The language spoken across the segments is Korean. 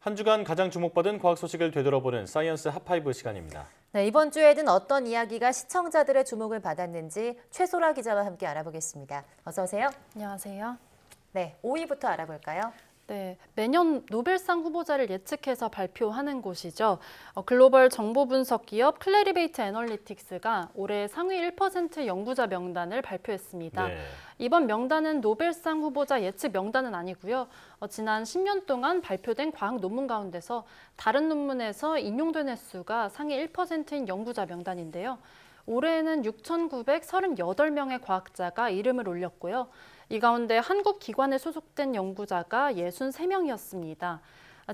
한 주간 가장 주목받은 과학 소식을 되돌아보는 사이언스 핫파이브 시간입니다. 네, 이번 주에는 어떤 이야기가 시청자들의 주목을 받았는지 최소라 기자와 함께 알아보겠습니다. 어서 오세요. 안녕하세요. 네, 5위부터 알아볼까요? 네, 매년 노벨상 후보자를 예측해서 발표하는 곳이죠. 글로벌 정보 분석 기업 클래리베이트 애널리틱스가 올해 상위 1% 연구자 명단을 발표했습니다. 네. 이번 명단은 노벨상 후보자 예측 명단은 아니고요. 지난 10년 동안 발표된 과학 논문 가운데서 다른 논문에서 인용된 횟수가 상위 1%인 연구자 명단인데요. 올해에는 6,938명의 과학자가 이름을 올렸고요. 이 가운데 한국 기관에 소속된 연구자가 63명이었습니다.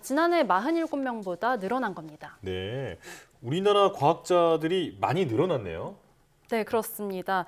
지난해 47명보다 늘어난 겁니다. 네. 우리나라 과학자들이 많이 늘어났네요. 네, 그렇습니다.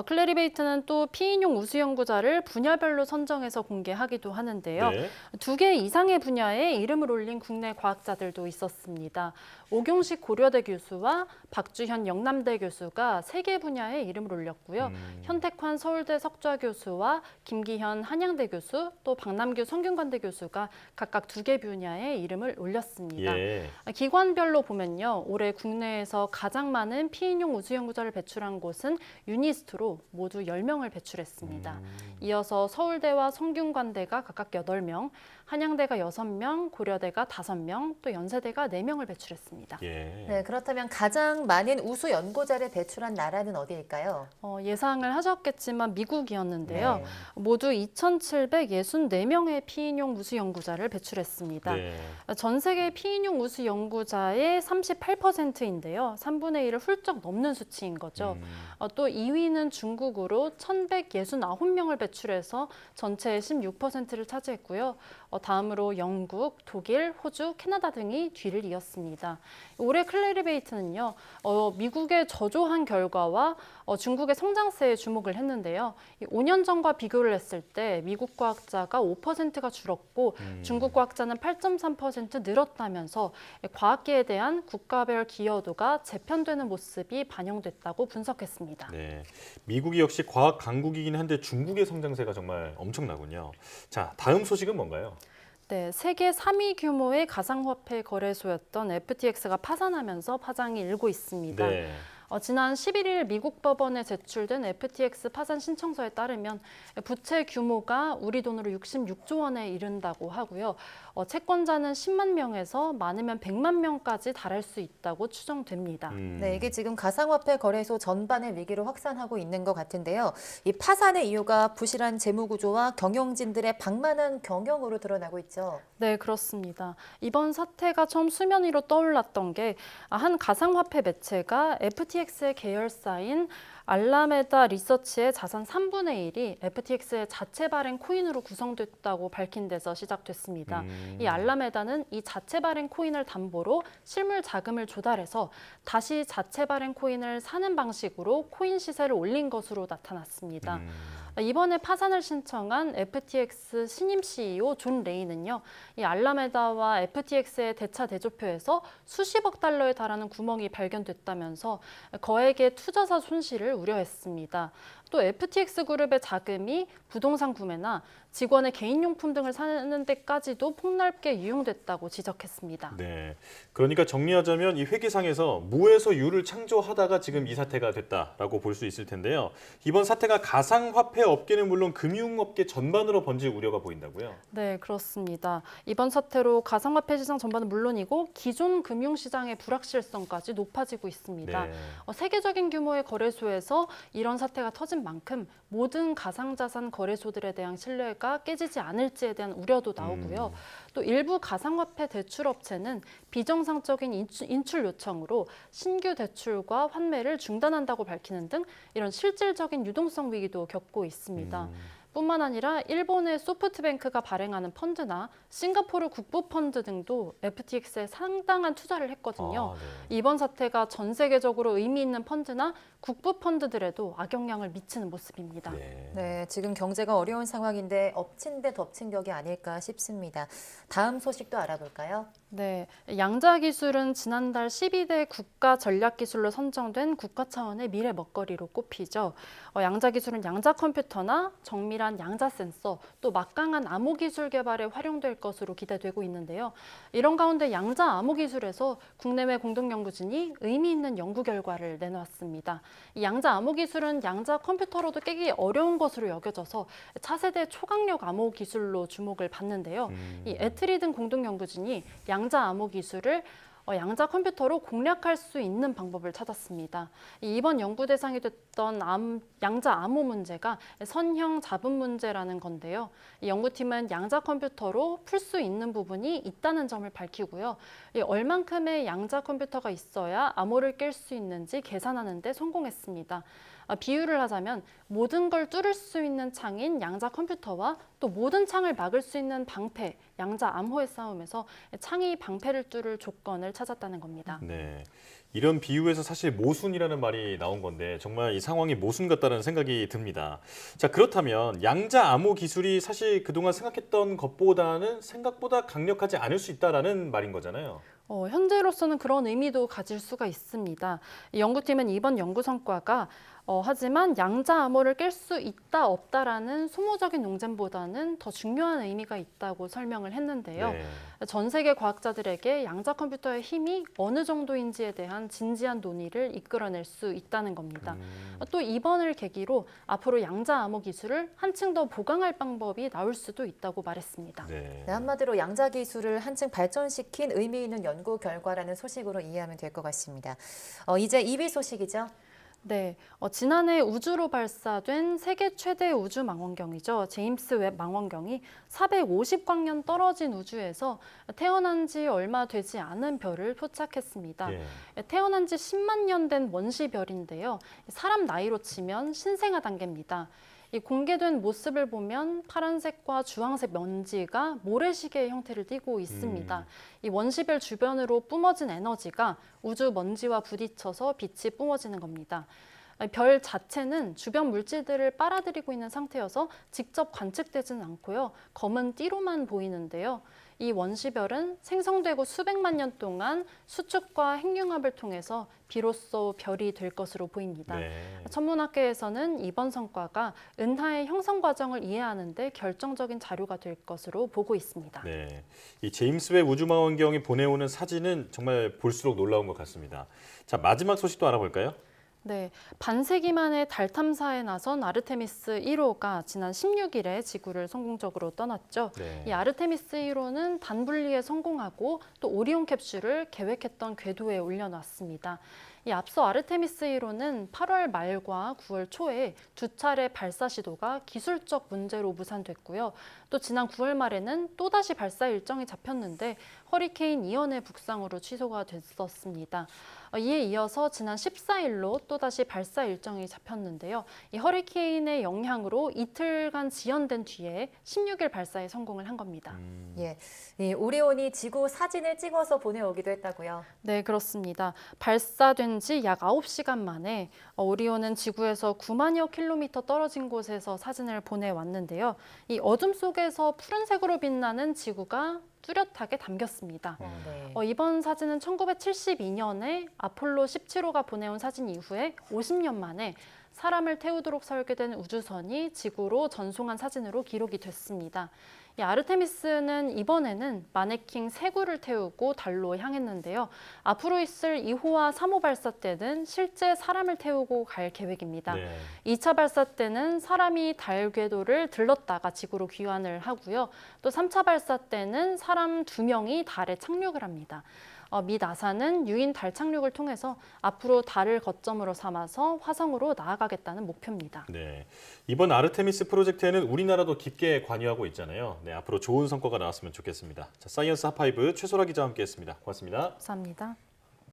클래리베이트는 또 피인용 우수 연구자를 분야별로 선정해서 공개하기도 하는데요. 네. 2개 이상의 분야에 이름을 올린 국내 과학자들도 있었습니다. 오경식 고려대 교수와 박주현 영남대 교수가 3개 분야에 이름을 올렸고요. 현택환 서울대 석좌 교수와 김기현 한양대 교수, 또 박남규 성균관대 교수가 각각 2개 분야에 이름을 올렸습니다. 예. 기관별로 보면요. 올해 국내에서 가장 많은 피인용 우수 연구자를 배출한 곳은 유니스트로 모두 10명을 배출했습니다. 이어서 서울대와 성균관대가 각각 8명, 한양대가 6명, 고려대가 5명, 또 연세대가 4명을 배출했습니다. 예. 네, 그렇다면 가장 많은 우수 연구자를 배출한 나라는 어디일까요? 예상을 하셨겠지만 미국이었는데요. 네. 모두 2,764명의 피인용 우수 연구자를 배출했습니다. 네. 전 세계 피인용 우수 연구자의 38%인데요. 3분의 1을 훌쩍 넘는 수치인 거죠. 또 2위는 중국으로 1,169명을 배출해서 전체의 16%를 차지했고요. 다음으로 영국, 독일, 호주, 캐나다 등이 뒤를 이었습니다. 올해 클래리베이트는요, 미국의 저조한 결과와 중국의 성장세에 주목을 했는데요. 5년 전과 비교를 했을 때 미국 과학자가 5%가 줄었고 중국 과학자는 8.3% 늘었다면서 과학계에 대한 국가별 기여도가 재편되는 모습이 반영됐다고 분석했습니다. 네. 미국이 역시 과학 강국이긴 한데 중국의 성장세가 정말 엄청나군요. 자, 다음 소식은 뭔가요? 네, 세계 3위 규모의 가상화폐 거래소였던 FTX가 파산하면서 파장이 일고 있습니다. 네. 지난 11일 미국 법원에 제출된 FTX 파산 신청서에 따르면 부채 규모가 우리 돈으로 66조 원에 이른다고 하고요. 채권자는 10만 명에서 많으면 100만 명까지 달할 수 있다고 추정됩니다. 네, 이게 지금 가상화폐 거래소 전반의 위기로 확산하고 있는 것 같은데요. 이 파산의 이유가 부실한 재무 구조와 경영진들의 방만한 경영으로 드러나고 있죠. 네, 그렇습니다. 이번 사태가 처음 수면 위로 떠올랐던 게 한 가상화폐 매체가 FTX의 계열사인 알라메다 리서치의 자산 3분의 1이 FTX의 자체 발행 코인으로 구성됐다고 밝힌 데서 시작됐습니다. 이 알라메다는 이 자체 발행 코인을 담보로 실물 자금을 조달해서 다시 자체 발행 코인을 사는 방식으로 코인 시세를 올린 것으로 나타났습니다. 이번에 파산을 신청한 FTX 신임 CEO 존 레이는요, 이 알라메다와 FTX의 대차 대조표에서 수십억 달러에 달하는 구멍이 발견됐다면서 거액의 투자사 손실을 우려했습니다. 또 FTX 그룹의 자금이 부동산 구매나 직원의 개인용품 등을 사는 데까지도 폭넓게 유용됐다고 지적했습니다. 네. 그러니까 정리하자면 이 회계상에서 무에서 유를 창조하다가 지금 이 사태가 됐다라고 볼 수 있을 텐데요. 이번 사태가 가상화폐 업계는 물론 금융업계 전반으로 번질 우려가 보인다고요? 네, 그렇습니다. 이번 사태로 가상화폐 시장 전반은 물론이고 기존 금융시장의 불확실성까지 높아지고 있습니다. 네. 세계적인 규모의 거래소에서 이런 사태가 터진 만큼 모든 가상자산 거래소들에 대한 신뢰가 깨지지 않을지에 대한 우려도 나오고요. 또 일부 가상화폐 대출업체는 비정상적인 인출 요청으로 신규 대출과 환매를 중단한다고 밝히는 등 이런 실질적인 유동성 위기도 겪고 있습니다. 뿐만 아니라 일본의 소프트뱅크가 발행하는 펀드나 싱가포르 국부펀드 등도 FTX에 상당한 투자를 했거든요. 네. 이번 사태가 전 세계적으로 의미 있는 펀드나 국부펀드들에도 악영향을 미치는 모습입니다. 네. 네, 지금 경제가 어려운 상황인데 엎친 데 덮친 격이 아닐까 싶습니다. 다음 소식도 알아볼까요? 네, 양자 기술은 지난달 12대 국가 전략 기술로 선정된 국가 차원의 미래 먹거리로 꼽히죠. 양자 기술은 양자 컴퓨터나 정밀한 양자 센서, 또 막강한 암호 기술 개발에 활용될 것으로 기대되고 있는데요. 이런 가운데 양자 암호 기술에서 국내외 공동 연구진이 의미 있는 연구 결과를 내놓았습니다. 이 양자 암호 기술은 양자 컴퓨터로도 깨기 어려운 것으로 여겨져서 차세대 초강력 암호 기술로 주목을 받는데요. 이 에트리 등 공동 연구진이 양자 암호 기술을 양자 컴퓨터로 공략할 수 있는 방법을 찾았습니다. 이번 연구 대상이 됐던 양자 암호 문제가 선형 잡음 문제라는 건데요. 이 연구팀은 양자 컴퓨터로 풀 수 있는 부분이 있다는 점을 밝히고요. 얼만큼의 양자 컴퓨터가 있어야 암호를 깰 수 있는지 계산하는 데 성공했습니다. 비유를 하자면 모든 걸 뚫을 수 있는 창인 양자 컴퓨터와 또 모든 창을 막을 수 있는 방패, 양자 암호의 싸움에서 창이 방패를 뚫을 조건을 찾았다는 겁니다. 네. 이런 비유에서 사실 모순이라는 말이 나온 건데 정말 이 상황이 모순 같다는 생각이 듭니다. 자, 그렇다면 양자 암호 기술이 사실 그동안 생각했던 것보다는 생각보다 강력하지 않을 수 있다라는 말인 거잖아요. 현재로서는 그런 의미도 가질 수가 있습니다. 이 연구팀은 이번 연구 성과가 하지만 양자 암호를 깰 수 있다 없다라는 소모적인 논쟁보다는 더 중요한 의미가 있다고 설명을 했는데요. 네. 전 세계 과학자들에게 양자 컴퓨터의 힘이 어느 정도인지에 대한 진지한 논의를 이끌어낼 수 있다는 겁니다. 또 이번을 계기로 앞으로 양자 암호 기술을 한층 더 보강할 방법이 나올 수도 있다고 말했습니다. 네. 네, 한마디로 양자 기술을 한층 발전시킨 의미 있는 연구 결과라는 소식으로 이해하면 될 것 같습니다. 이제 2위 소식이죠. 네, 지난해 우주로 발사된 세계 최대 우주 망원경이죠. 제임스 웹 망원경이 450광년 떨어진 우주에서 태어난 지 얼마 되지 않은 별을 포착했습니다. 예. 태어난 지 10만 년 된 원시별인데요. 사람 나이로 치면 신생아 단계입니다. 이 공개된 모습을 보면 파란색과 주황색 먼지가 모래시계의 형태를 띠고 있습니다. 이 원시별 주변으로 뿜어진 에너지가 우주 먼지와 부딪혀서 빛이 뿜어지는 겁니다. 별 자체는 주변 물질들을 빨아들이고 있는 상태여서 직접 관측되지는 않고요. 검은 띠로만 보이는데요. 이 원시별은 생성되고 수백만 년 동안 수축과 핵융합을 통해서 비로소 별이 될 것으로 보입니다. 네. 천문학계에서는 이번 성과가 은하의 형성 과정을 이해하는 데 결정적인 자료가 될 것으로 보고 있습니다. 네. 이 제임스 웹 우주망원경이 보내오는 사진은 정말 볼수록 놀라운 것 같습니다. 자, 마지막 소식도 알아볼까요? 네, 반세기 만에 달 탐사에 나선 아르테미스 1호가 지난 16일에 지구를 성공적으로 떠났죠. 네. 이 아르테미스 1호는 단분리에 성공하고 또 오리온 캡슐을 계획했던 궤도에 올려놨습니다. 이 앞서 아르테미스 1호는 8월 말과 9월 초에 두 차례 발사 시도가 기술적 문제로 무산됐고요. 또 지난 9월 말에는 또다시 발사 일정이 잡혔는데 허리케인 이언의 북상으로 취소가 됐었습니다. 이에 이어서 지난 14일로 또다시 발사 일정이 잡혔는데요. 이 허리케인의 영향으로 이틀간 지연된 뒤에 16일 발사에 성공을 한 겁니다. 예, 이 오리온이 지구 사진을 찍어서 보내오기도 했다고요. 네, 그렇습니다. 발사된 지 약 9시간 만에 오리온은 지구에서 9만여 킬로미터 떨어진 곳에서 사진을 보내왔는데요. 이 어둠 속에서 푸른색으로 빛나는 지구가 뚜렷하게 담겼습니다. 네. 이번 사진은 1972년에 아폴로 17호가 보내온 사진 이후에 50년 만에 사람을 태우도록 설계된 우주선이 지구로 전송한 사진으로 기록이 됐습니다. 이 아르테미스는 이번에는 마네킹 3구를 태우고 달로 향했는데요. 앞으로 있을 2호와 3호 발사 때는 실제 사람을 태우고 갈 계획입니다. 네. 2차 발사 때는 사람이 달 궤도를 들렀다가 지구로 귀환을 하고요. 또 3차 발사 때는 사람 2명이 달에 착륙을 합니다. 미 나사는 유인 달 착륙을 통해서 앞으로 달을 거점으로 삼아서 화성으로 나아가겠다는 목표입니다. 네. 이번 아르테미스 프로젝트에는 우리나라도 깊게 관여하고 있잖아요. 네, 앞으로 좋은 성과가 나왔으면 좋겠습니다. 자, 사이언스 핫파이브 최소라 기자와 함께했습니다. 고맙습니다. 감사합니다.